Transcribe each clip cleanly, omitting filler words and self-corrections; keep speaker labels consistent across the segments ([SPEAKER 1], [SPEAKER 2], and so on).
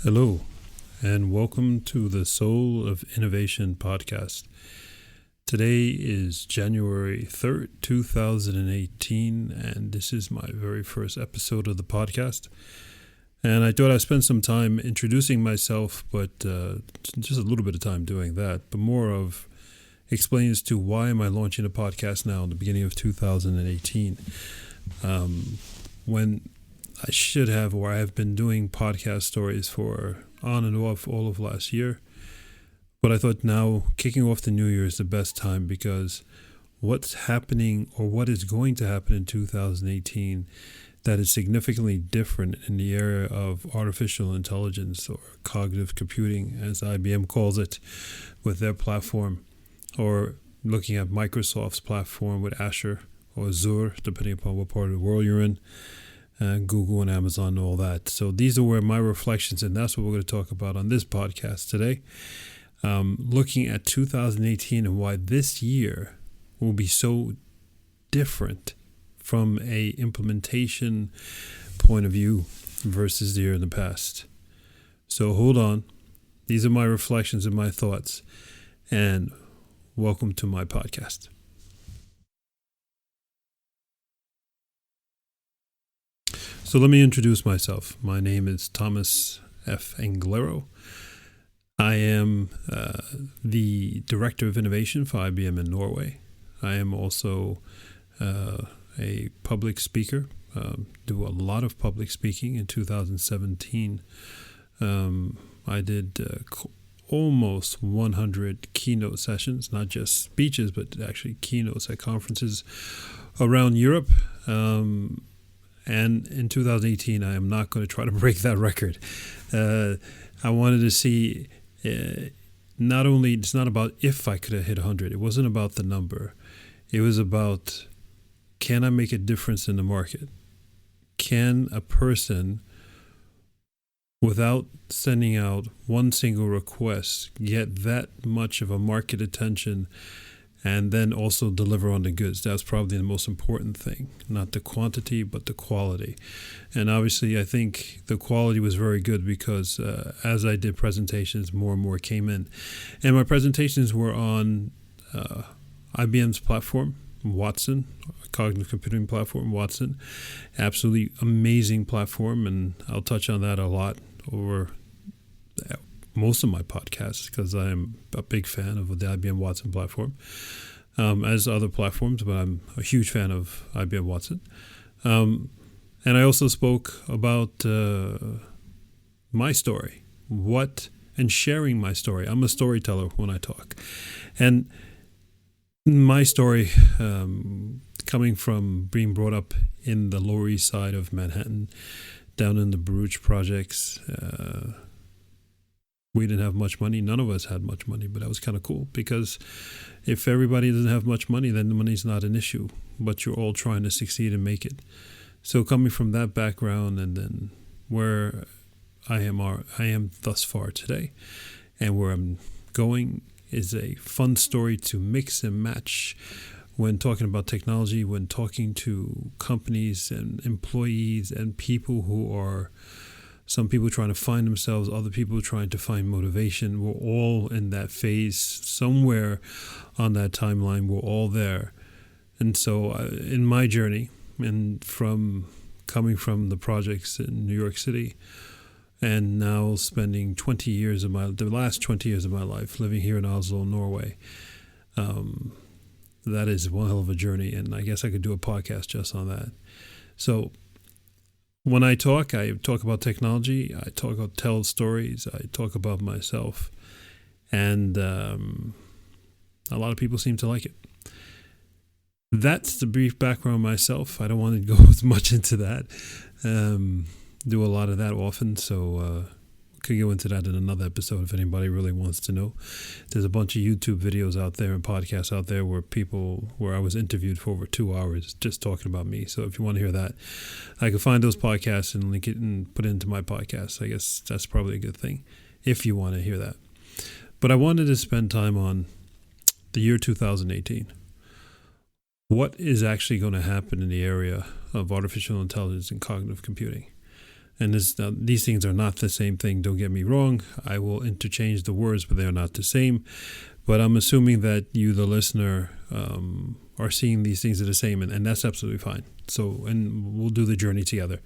[SPEAKER 1] Hello, and welcome to the Soul of Innovation podcast. Today is January 3rd, 2018, and this is my very first episode of the podcast. And I thought I'd spend some time introducing myself, but just a little bit of time doing that, but more of explaining as to why am I launching a podcast now in the beginning of 2018, when I should have, or I have been doing podcast stories for on and off all of last year. But I thought now kicking off the new year is the best time because what's happening or what is going to happen in 2018 that is significantly different in the area of artificial intelligence or cognitive computing, as IBM calls it, with their platform, or looking at Microsoft's platform with Azure or Azure, depending upon what part of the world you're in. Google and Amazon and all that. So these are where my reflections, and that's what we're going to talk about on this podcast today. Looking at 2018 and why this year will be so different from a implementation point of view versus the year in the past. So hold on. These are my reflections and my thoughts, and welcome to my podcast. So let me introduce myself. My name is Thomas F. Anglero. I am the Director of Innovation for IBM in Norway. I am also a public speaker, do a lot of public speaking. In 2017, I did almost 100 keynote sessions, not just speeches, but actually keynotes at conferences around Europe. And in 2018, I am not going to try to break that record. I wanted to see, not only, it's not about if I could have hit 100. It wasn't about the number. It was about, can I make a difference in the market? Can a person, without sending out one single request, get that much of a market attention and then also deliver on the goods? That's probably the most important thing, not the quantity, but the quality. And obviously, I think the quality was very good because as I did presentations, more and more came in. And my presentations were on IBM's platform, Watson, cognitive computing platform, Watson. Absolutely amazing platform, and I'll touch on that a lot over most of my podcasts because I am a big fan of the IBM Watson platform, as other platforms, but I'm a huge fan of IBM Watson. And I also spoke about my story, and sharing my story. I'm a storyteller when I talk. And my story, coming from being brought up in the Lower East Side of Manhattan, down in the Baruch projects, we didn't have much money. None of us had much money, but that was kind of cool because if everybody doesn't have much money, then the money's not an issue, but you're all trying to succeed and make it. So coming from that background and then where I am thus far today and where I'm going is a fun story to mix and match when talking about technology, when talking to companies and employees and people who are some people trying to find themselves, other people trying to find motivation. We're all in that phase somewhere on that timeline. We're all there. And so in my journey, and from coming from the projects in New York City, and now spending the last 20 years of my life living here in Oslo, Norway, that is one hell of a journey. And I guess I could do a podcast just on that. So when I talk about technology, tell stories, I talk about myself, and a lot of people seem to like it. That's the brief background myself. I don't want to go as much into that. Do a lot of that often, so could go into that in another episode if anybody really wants to know. There's a bunch of YouTube videos out there and podcasts out there where I was interviewed for over 2 hours just talking about me. So if you want to hear that, I can find those podcasts and link it and put it into my podcast. I guess that's probably a good thing if you want to hear that. But I wanted to spend time on the year 2018. What is actually going to happen in the area of artificial intelligence and cognitive computing? And these things are not the same thing. Don't get me wrong. I will interchange the words, but they are not the same. But I'm assuming that you, the listener, are seeing these things as the same, and that's absolutely fine. So, and we'll do the journey together.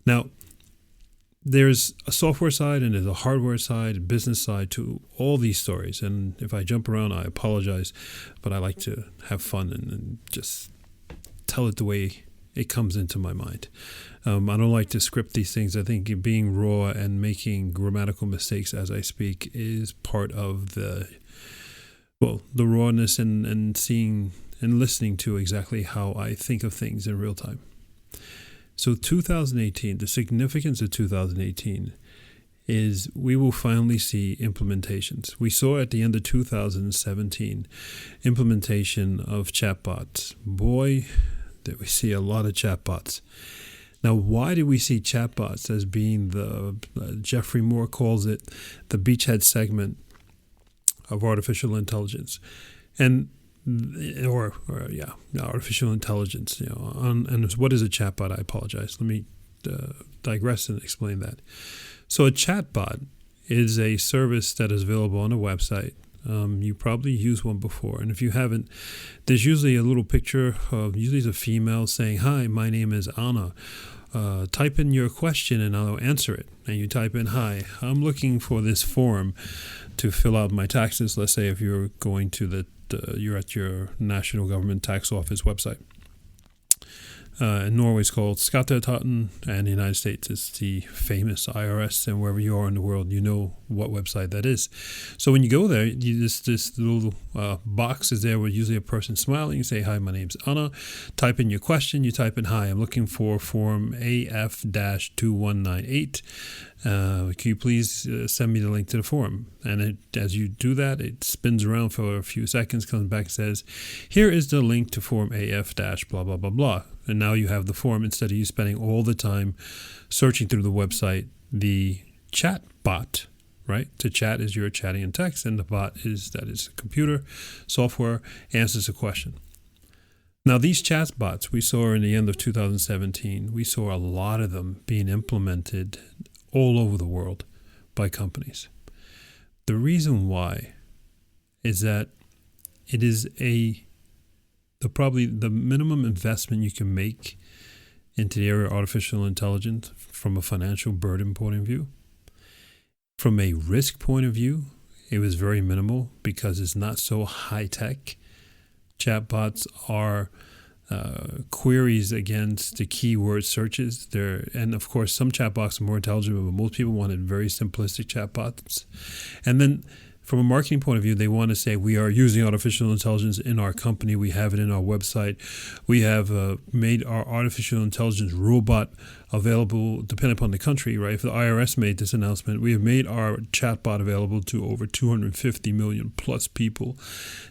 [SPEAKER 1] Now, there's a software side and there's a hardware side, a business side to all these stories. And if I jump around, I apologize, but I like to have fun and just tell it the way it comes into my mind. I don't like to script these things. I think being raw and making grammatical mistakes as I speak is part of the rawness and seeing and listening to exactly how I think of things in real time. So 2018, the significance of 2018 is we will finally see implementations. We saw at the end of 2017 implementation of chatbots. Boy, did we see a lot of chatbots. Now, why do we see chatbots as being Jeffrey Moore calls it, the beachhead segment of artificial intelligence? And artificial intelligence. And what is a chatbot? I apologize. Let me digress and explain that. So a chatbot is a service that is available on a website. You probably used one before, and if you haven't, there's usually a little picture of usually a female saying, "Hi, my name is Anna. Type in your question and I'll answer it." And you type in, "Hi, I'm looking for this form to fill out my taxes." Let's say if you're going to you're at your national government tax office website. In Norway, it's called Skatteetaten, and in the United States, it's the famous IRS. And wherever you are in the world, you know what website that is. So when you go there, this little box is there with usually a person smiling. You say, "Hi, my name's Anna." Type in your question. You type in, "Hi, I'm looking for form AF-2198. Can you please send me the link to the form?" And as you do that, it spins around for a few seconds, comes back and says, "Here is the link to form AF-blah, blah, blah, blah." And now you have the form instead of you spending all the time searching through the website. The chat bot, right? To chat is you're chatting in text, and the bot is a computer software answers a question. Now, these chat bots we saw in the end of 2017, we saw a lot of them being implemented all over the world by companies. The reason why is that it is probably the minimum investment you can make into the area of artificial intelligence from a financial burden point of view. From a risk point of view, it was very minimal because it's not so high tech. Chatbots are queries against the keyword searches. And of course, some chatbots are more intelligent, but most people wanted very simplistic chatbots. And then from a marketing point of view, they want to say, "We are using artificial intelligence in our company. We have it in our website. We have made our artificial intelligence robot available," depending upon the country, right? If the IRS made this announcement, "We have made our chatbot available to over 250 million plus people."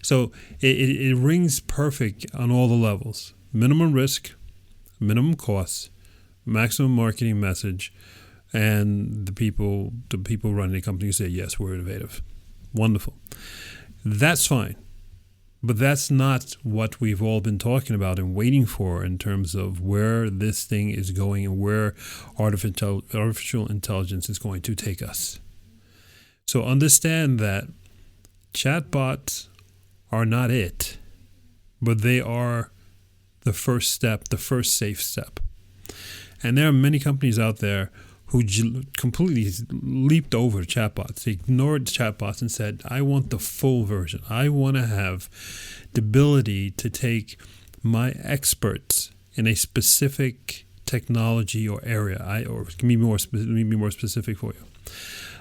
[SPEAKER 1] So it rings perfect on all the levels. Minimum risk, minimum costs, maximum marketing message, and the people running the company say, "Yes, we're innovative." Wonderful. That's fine. But that's not what we've all been talking about and waiting for in terms of where this thing is going and where artificial intelligence is going to take us. So understand that chatbots are not it, but they are the first step, the first safe step. And there are many companies out there who completely leaped over chatbots. They ignored chatbots and said, "I want the full version. I want to have the ability to take my experts in a specific technology or area." Let me be more specific for you.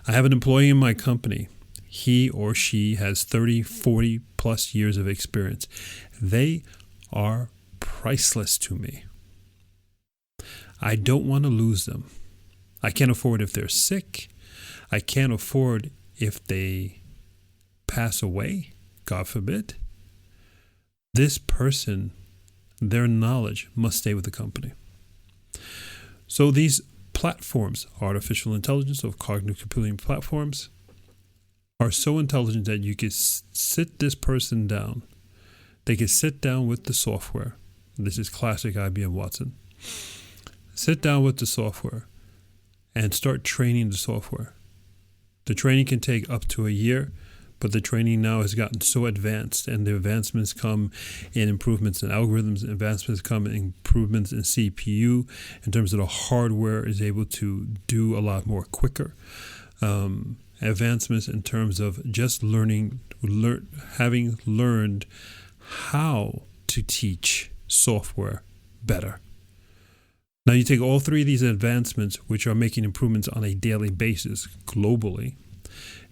[SPEAKER 1] I have an employee in my company. He or she has 30, 40 plus years of experience. They are priceless to me. I don't want to lose them. I can't afford if they're sick. I can't afford if they pass away, God forbid. This person, their knowledge must stay with the company. So these platforms, artificial intelligence or cognitive computing platforms, are so intelligent that you could sit this person down. They could sit down with the software. This is classic IBM Watson. Sit down with the software. and start training the software. The training can take up to a year, but the training now has gotten so advanced, and the advancements come in improvements in algorithms, advancements come in improvements in CPU, in terms of the hardware is able to do a lot more quicker. Advancements in terms of just having learned how to teach software better. Now you take all three of these advancements, which are making improvements on a daily basis globally,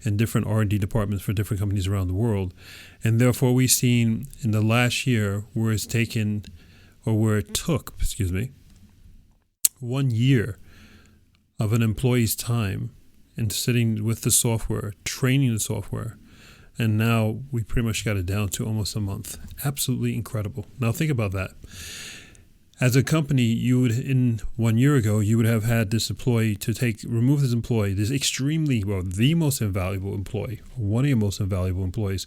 [SPEAKER 1] in different R&D departments for different companies around the world, and therefore we've seen in the last year where it took 1 year of an employee's time and sitting with the software, training the software, and now we pretty much got it down to almost a month. Absolutely incredible. Now think about that. As a company, you would, in 1 year ago, you would have had this employee remove this employee, the most invaluable employee, one of your most invaluable employees,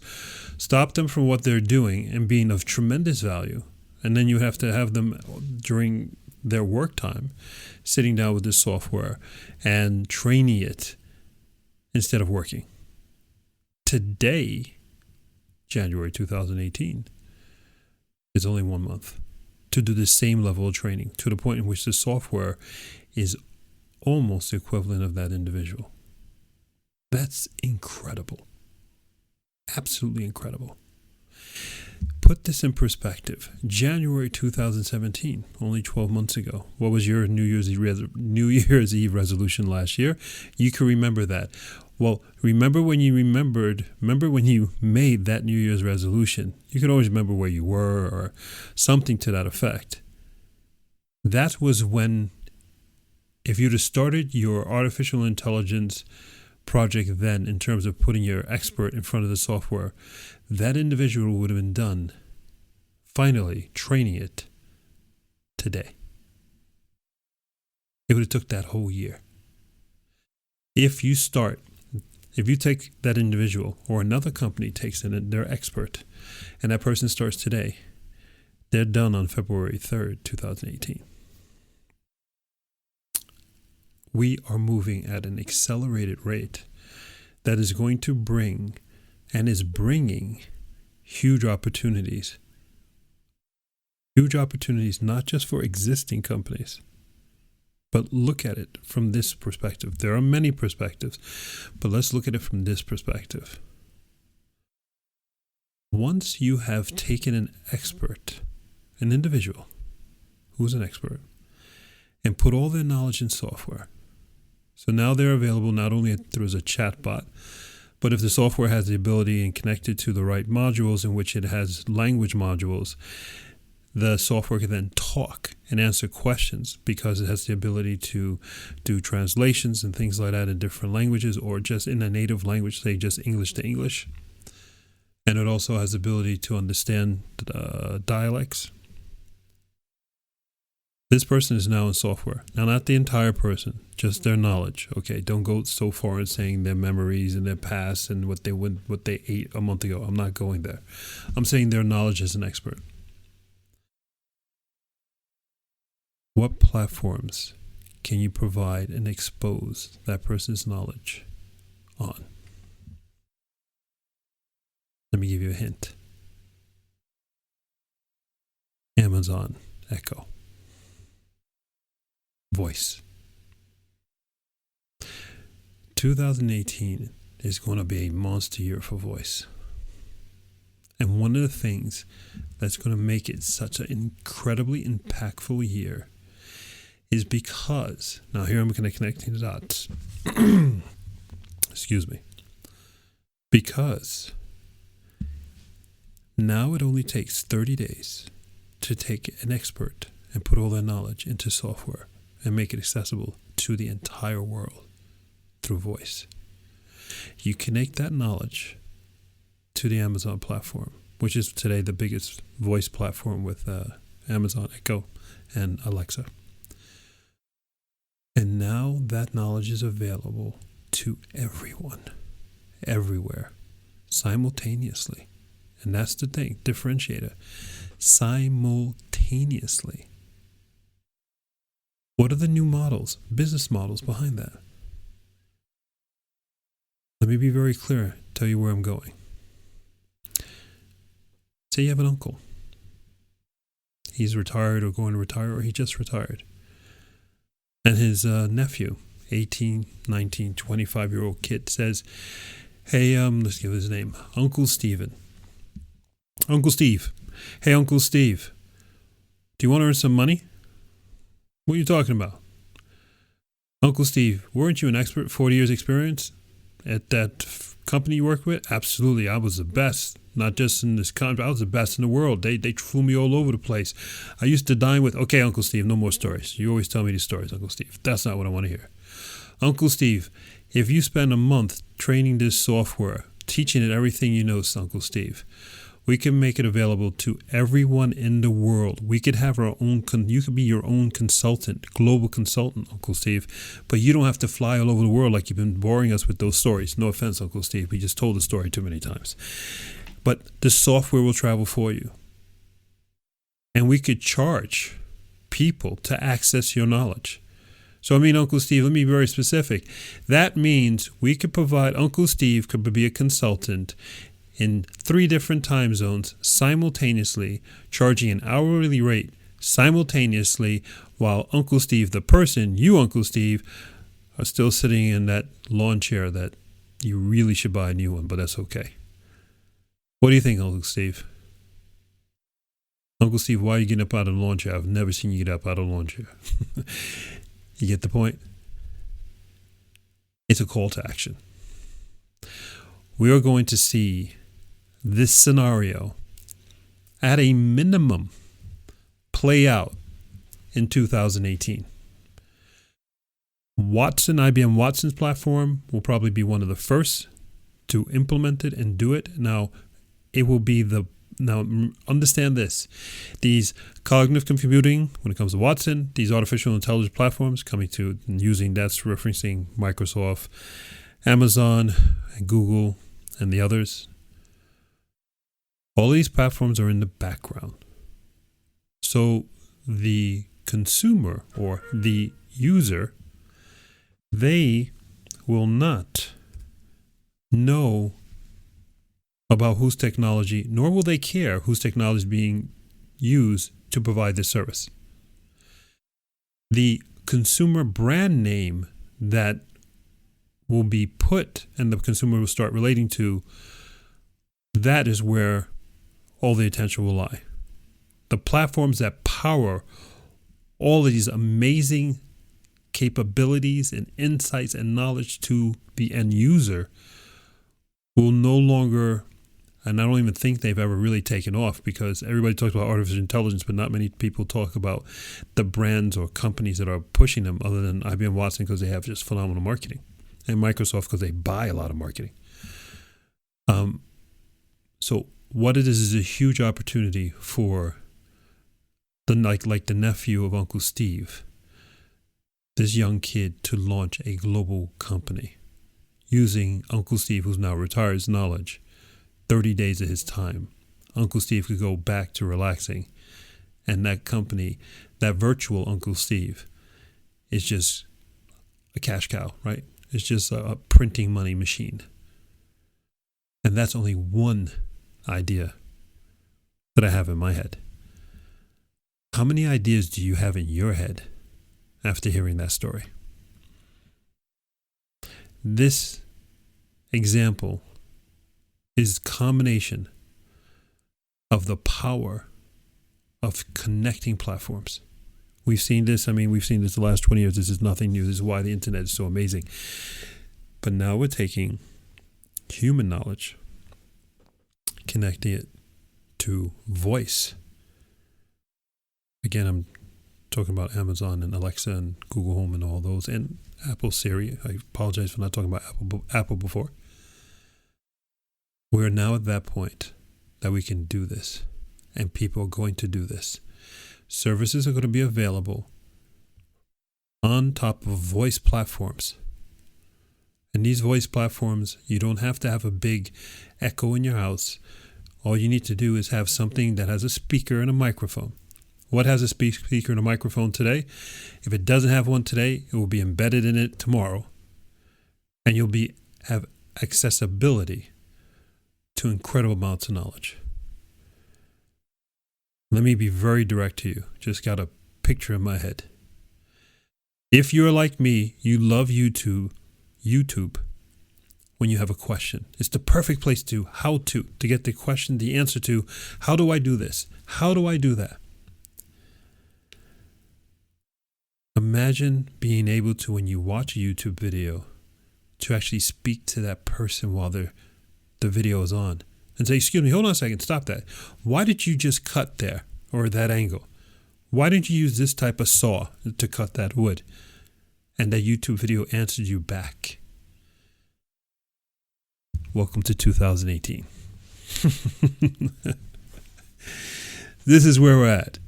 [SPEAKER 1] stop them from what they're doing and being of tremendous value. And then you have to have them during their work time, sitting down with this software and training it instead of working. Today, January 2018, is only 1 month to do the same level of training, to the point in which the software is almost the equivalent of that individual. That's incredible. Absolutely incredible. Put this in perspective. January 2017, only 12 months ago. What was your New Year's Eve resolution last year? You can remember that. Well, remember when you made that New Year's resolution. You can always remember where you were or something to that effect. That was when, if you'd have started your artificial intelligence project then, in terms of putting your expert in front of the software, that individual would have been done, finally training it today. It would have took that whole year. If you take that individual, or another company takes in their expert, and that person starts today, they're done on February 3rd, 2018. We are moving at an accelerated rate that is going to bring, and is bringing, huge opportunities. Huge opportunities not just for existing companies, but look at it from this perspective. There are many perspectives, but let's look at it from this perspective. Once you have taken an expert, an individual who's an expert, and put all their knowledge in software, so now they're available not only through as a chatbot, but if the software has the ability and connected to the right modules, in which it has language modules, the software can then talk and answer questions, because it has the ability to do translations and things like that in different languages, or just in a native language, say just English to English. And it also has the ability to understand dialects. This person is now in software. Now, not the entire person, just their knowledge. Okay, don't go so far in saying their memories and their past and what they ate a month ago. I'm not going there. I'm saying their knowledge as an expert. What platforms can you provide and expose that person's knowledge on? Let me give you a hint. Amazon Echo. Voice. 2018 is going to be a monster year for voice. And one of the things that's going to make it such an incredibly impactful year is because, now here I'm going to connect the dots. Excuse me. Because now it only takes 30 days to take an expert and put all their knowledge into software and make it accessible to the entire world through voice. You connect that knowledge to the Amazon platform, which is today the biggest voice platform with Amazon Echo and Alexa. And now that knowledge is available to everyone, everywhere, simultaneously. And that's the thing, differentiator. Simultaneously. What are the new models, business models behind that? Let me be very clear, tell you where I'm going. Say you have an uncle. He's retired or going to retire, or he just retired. And his nephew, 18, 19, 25-year-old kid, says, hey, let's give his name, Uncle Steven. Uncle Steve. Hey, Uncle Steve, do you want to earn some money? What are you talking about? Uncle Steve, weren't you an expert, 40 years experience at that company you worked with? Absolutely, I was the best. Not just in this country, I was the best in the world. They flew me all over the place. I used to dine with, okay, Uncle Steve, no more stories. You always tell me these stories, Uncle Steve. That's not what I want to hear. Uncle Steve, if you spend a month training this software, teaching it everything you know, Uncle Steve, we can make it available to everyone in the world. We could have our own, you could be your own consultant, global consultant, Uncle Steve, but you don't have to fly all over the world like you've been boring us with those stories. No offense, Uncle Steve, we just told the story too many times. But the software will travel for you. And we could charge people to access your knowledge. So, I mean, Uncle Steve, let me be very specific. That means we could provide, Uncle Steve could be a consultant in 3 different time zones simultaneously, charging an hourly rate simultaneously, while Uncle Steve, the person, you, Uncle Steve, are still sitting in that lawn chair that you really should buy a new one, but that's okay. What do you think, Uncle Steve? Uncle Steve, why are you getting up out of the lawn chair? I've never seen you get up out of the lawn chair. You get the point? It's a call to action. We are going to see this scenario at a minimum play out in 2018. IBM Watson's platform will probably be one of the first to implement it and do it. Now, it will be now understand this. These cognitive computing, when it comes to Watson, these artificial intelligence platforms coming to and using, that's referencing Microsoft, Amazon, and Google, and the others. All these platforms are in the background. So the consumer or the user, they will not know about whose technology, nor will they care whose technology is being used to provide this service. The consumer brand name that will be put and the consumer will start relating to, that is where all the attention will lie. The platforms that power all of these amazing capabilities and insights and knowledge to the end user will no longer, and I don't even think they've ever really taken off, because everybody talks about artificial intelligence, but not many people talk about the brands or companies that are pushing them, other than IBM Watson because they have just phenomenal marketing, and Microsoft because they buy a lot of marketing. So what it is a huge opportunity for the like the nephew of Uncle Steve, this young kid, to launch a global company using Uncle Steve, who's now retired's knowledge. 30 days of his time, Uncle Steve could go back to relaxing, and that company, that virtual Uncle Steve, is just a cash cow, right? It's just a printing money machine. And that's only one idea that I have in my head. How many ideas do you have in your head after hearing that story? This example is a combination of the power of connecting platforms. We've seen this the last 20 years. This is nothing new. This is why the internet is so amazing. But now we're taking human knowledge, connecting it to voice. Again, I'm talking about Amazon and Alexa and Google Home and all those, and Apple Siri. I apologize for not talking about Apple before. We're now at that point that we can do this, and people are going to do this. Services are going to be available on top of voice platforms. And these voice platforms, you don't have to have a big echo in your house. All you need to do is have something that has a speaker and a microphone. What has a speaker and a microphone today? If it doesn't have one today, it will be embedded in it tomorrow. And you'll have accessibility to incredible amounts of knowledge. Let me be very direct to you. Just got a picture in my head. If you're like me, you love YouTube when you have a question. It's the perfect place to get the question, the answer to, how do I do this? How do I do that? Imagine being able to, when you watch a YouTube video, to actually speak to that person while the video is on and say, excuse me, hold on a second, stop that. Why did you just cut there or that angle? Why didn't you use this type of saw to cut that wood? And that YouTube video answered you back. Welcome to 2018. This is where we're at.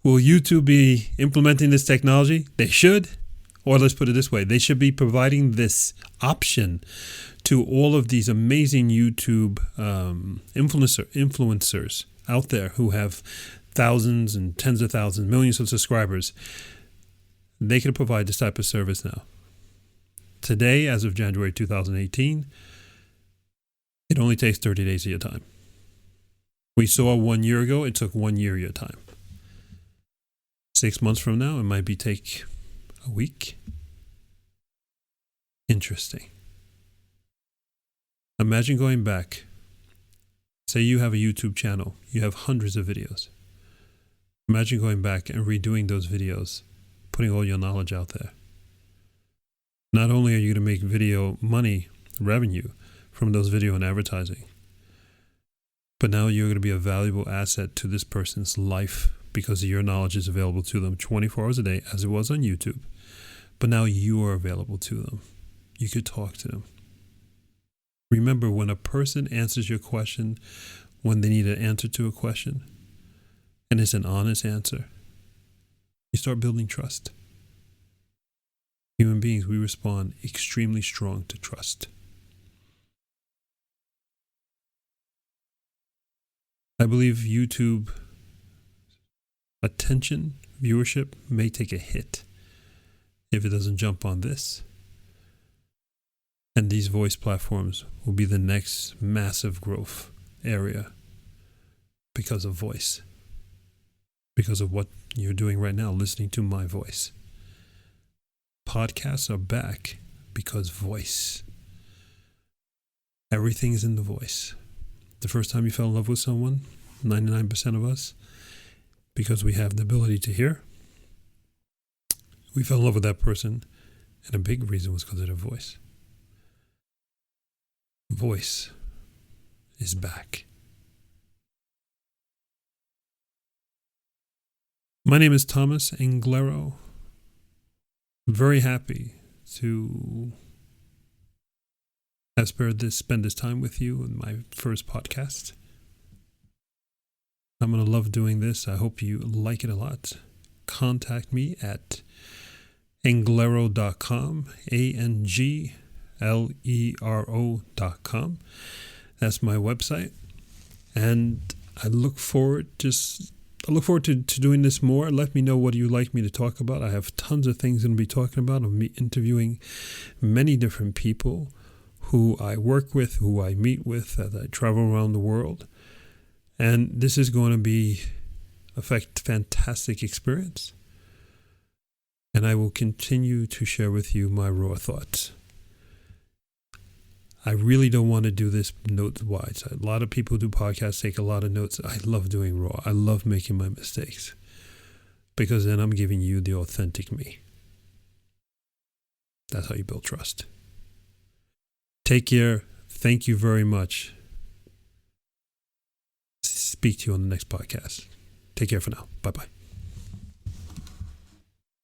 [SPEAKER 1] Will YouTube be implementing this technology? They should. Or let's put it this way. They should be providing this option to all of these amazing YouTube influencers out there who have thousands and tens of thousands, millions of subscribers. They can provide this type of service now. Today, as of January 2018, it only takes 30 days of your time. We saw 1 year ago, it took 1 year of your time. 6 months from now, it might take a week. Interesting. Imagine going back. Say you have a YouTube channel. You have hundreds of videos. Imagine going back and redoing those videos, putting all your knowledge out there. Not only are you going to make video money, revenue from those video and advertising, but now you're going to be a valuable asset to this person's life because your knowledge is available to them 24 hours a day, as it was on YouTube. But now you are available to them. You could talk to them. Remember, when a person answers your question, when they need an answer to a question, and it's an honest answer, you start building trust. Human beings, we respond extremely strong to trust. I believe YouTube attention, viewership may take a hit if it doesn't jump on this. And these voice platforms will be the next massive growth area because of voice. Because of what you're doing right now, listening to my voice. Podcasts are back because voice. Everything is in the voice. The first time you fell in love with someone, 99% of us, because we have the ability to hear, we fell in love with that person, and a big reason was because of their voice. Voice is back. My name is Thomas Anglero. Very happy to have spend this time with you in my first podcast. I'm going to love doing this. I hope you like it a lot. Contact me at anglero.com, ANGLERO.com. That's my website. And I look forward to doing this more. Let me know what you'd like me to talk about. I have tons of things I'm going to be talking about. I'm interviewing many different people who I work with, who I meet with as I travel around the world. And this is going to be a fantastic experience. And I will continue to share with you my raw thoughts. I really don't want to do this notes-wise. A lot of people who do podcasts take a lot of notes. I love doing raw. I love making my mistakes. Because then I'm giving you the authentic me. That's how you build trust. Take care. Thank you very much. Speak to you on the next podcast. Take care for now. Bye-bye.